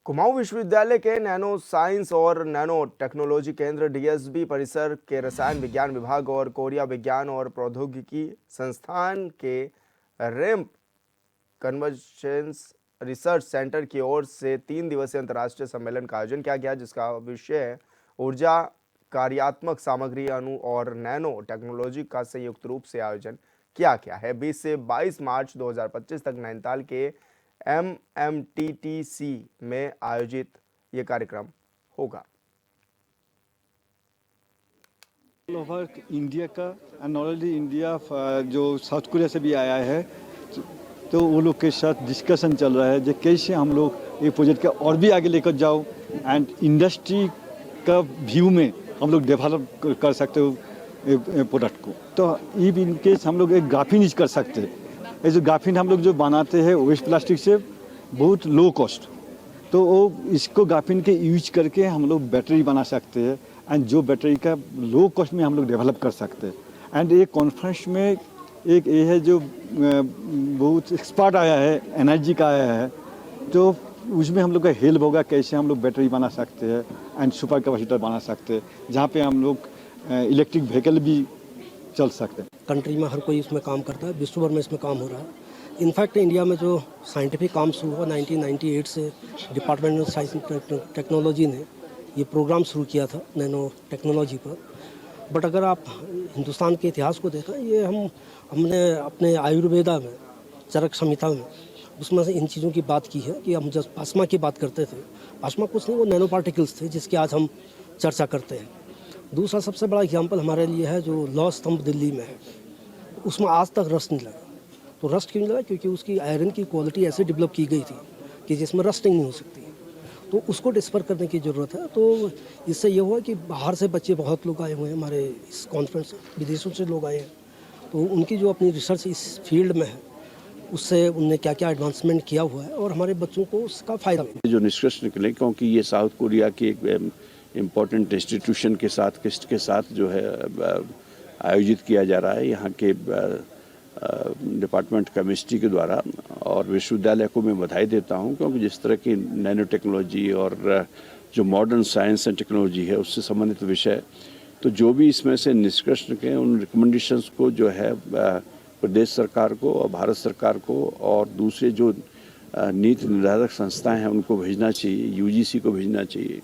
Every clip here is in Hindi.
कुमाऊं विश्वविद्यालय के नैनो साइंस और नैनो टेक्नोलॉजी केंद्र डीएसबी परिसर के रसायन विज्ञान विभाग और कोरिया विज्ञान और प्रौद्योगिकी संस्थान के रैम्प कन्वर्जेंस रिसर्च सेंटर की ओर से 3 दिवसीय अंतर्राष्ट्रीय सम्मेलन का आयोजन किया गया, जिसका विषय है ऊर्जा कार्यात्मक सामग्री अणु और नैनो टेक्नोलॉजी का संयुक्त रूप से आयोजन किया गया है। 20 से 22 मार्च 2025 तक नैनीताल के MMTTC में आयोजित ये कार्यक्रम होगा। ओवर इंडिया का एंड नॉट ओनली इंडिया, जो साउथ कोरिया से भी आया है, तो वो लोग के साथ डिस्कशन चल रहा है जो कैसे हम लोग ये प्रोजेक्ट का और भी आगे लेकर जाओ एंड इंडस्ट्री का व्यू में हम लोग डेवलप कर सकते हो प्रोडक्ट को। तो इफ इन केस हम लोग एक ग्राफीन यूज कर सकते हैं। ये जो ग्राफीन हम लोग जो बनाते हैं वेस्ट प्लास्टिक से बहुत लो कॉस्ट, तो वो इसको ग्राफीन के यूज करके हम लोग बैटरी बना सकते हैं एंड जो बैटरी का लो कॉस्ट में हम लोग डेवलप कर सकते हैं। एंड ये कॉन्फ्रेंस में एक ये है जो बहुत एक्सपर्ट आया है, एनर्जी का आया है, तो उसमें हम लोग का हेल्प होगा कैसे हम लोग बैटरी बना सकते हैं एंड सुपर कैपेसिटर बना सकते हैं, जहाँ पे हम लोग इलेक्ट्रिक व्हीकल भी चल सकते हैं। कंट्री में हर कोई इसमें काम करता है, विश्व भर में इसमें काम हो रहा है। इनफैक्ट इंडिया में जो साइंटिफिक काम शुरू हुआ 1998 से department of science and technology ने ये प्रोग्राम शुरू किया था नैनो टेक्नोलॉजी पर। बट अगर आप हिंदुस्तान के इतिहास को देखें, ये हमने अपने आयुर्वेदा में, चरक संहिता में, उसमें से इन चीज़ों की बात की है कि हम जब प्लाज्मा की बात करते थे, प्लाज्मा कुछ नहीं, वो नैनो पार्टिकल्स थे जिसकी आज हम चर्चा करते हैं। दूसरा सबसे बड़ा एग्जाम्पल हमारे लिए है जो लॉ स्तंभ दिल्ली में है, उसमें आज तक रस्ट नहीं लगा। तो रस्ट क्यों नहीं लगा? क्योंकि उसकी आयरन की क्वालिटी ऐसे डेवलप की गई थी कि जिसमें रस्टिंग नहीं हो सकती, तो उसको डिस्पर करने की ज़रूरत है। तो इससे ये हुआ कि बाहर से बच्चे बहुत लोग आए हुए हैं हमारे इस कॉन्फ्रेंस, विदेशों से लोग आए हैं, तो उनकी जो अपनी रिसर्च इस फील्ड में है उससे उनने क्या क्या एडवांसमेंट किया हुआ है और हमारे बच्चों को उसका फ़ायदा मिले। जो निष्कर्ष निकले, क्योंकि ये साउथ कोरिया की एक इम्पोर्टेंट इंस्टीट्यूशन के साथ जो है आयोजित किया जा रहा है यहाँ के डिपार्टमेंट केमिस्ट्री के द्वारा, और विश्वविद्यालय को मैं बधाई देता हूँ, क्योंकि जिस तरह की नैनो टेक्नोलॉजी और जो मॉडर्न साइंस एंड टेक्नोलॉजी है उससे संबंधित विषय, तो जो भी इसमें से निष्कर्ष निकले उन रिकमेंडेशंस को जो है प्रदेश सरकार को और भारत सरकार को और दूसरे जो नीति निर्धारक संस्थाएं हैं उनको भेजना चाहिए, यूजीसी को भेजना चाहिए,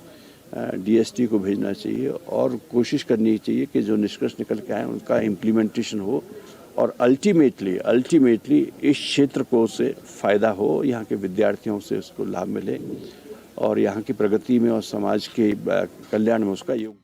डीएसटी को भेजना चाहिए, और कोशिश करनी चाहिए कि जो निष्कर्ष निकल के आए उनका इम्प्लीमेंटेशन हो और अल्टीमेटली इस क्षेत्र को से फ़ायदा हो, यहाँ के विद्यार्थियों से उसको लाभ मिले और यहाँ की प्रगति में और समाज के कल्याण में उसका योगदान।